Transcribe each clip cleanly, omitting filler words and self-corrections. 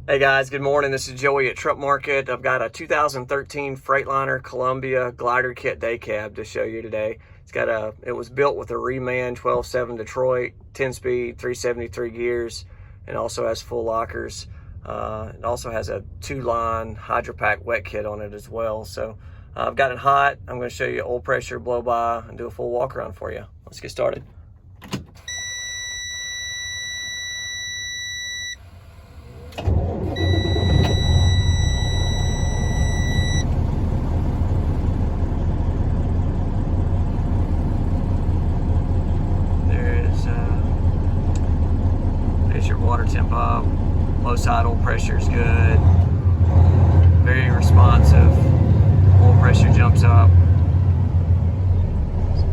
Hey guys, good morning. This is Joey at Truck Market. I've got a 2013 Freightliner Columbia glider kit day cab to show you today. It was built with a reman 12.7 Detroit, 10-speed, 373 gears, and also has full lockers. It also has a 2-line Hydropack wet kit on it as well. So I've got it hot. I'm going to show you oil pressure, blow by, and do a full walk around for you. Let's get started. There's your water temp up, low side oil pressure is good, very responsive, oil pressure jumps up,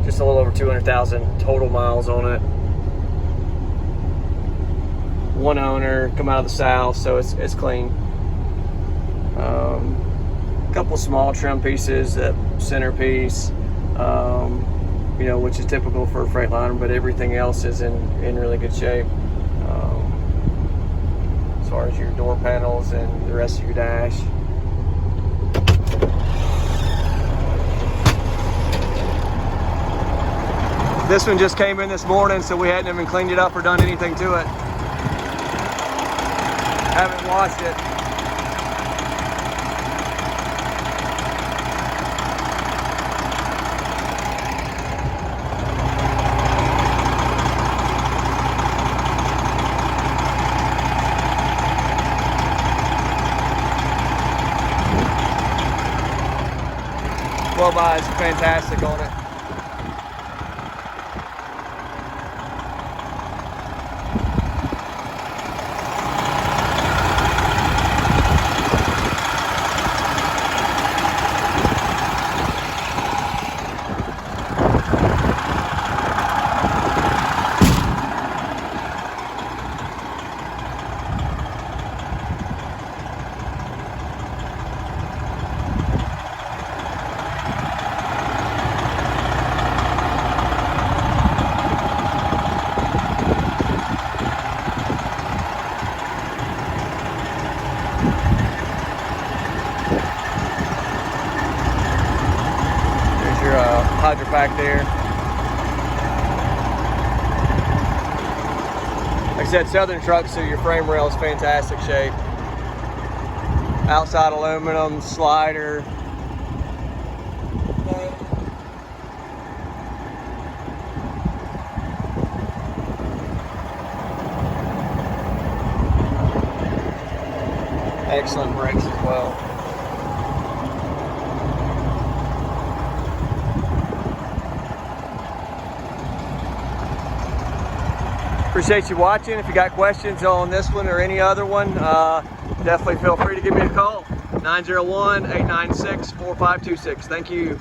just a little over 200,000 total miles on it. One owner, come out of the south, so it's clean. A couple small trim pieces, that centerpiece, which is typical for a Freightliner, but everything else is in really good shape. As far as your door panels and the rest of your dash. This one just came in this morning, so we hadn't even cleaned it up or done anything to it. Haven't washed it. Blow by is fantastic on it. Hydropack there. Like I said, Southern trucks, so your frame rail is fantastic shape. Outside aluminum, slider. Excellent brakes as well. Appreciate you watching. If you got questions on this one or any other one, definitely feel free to give me a call. 901-896-4526. Thank you.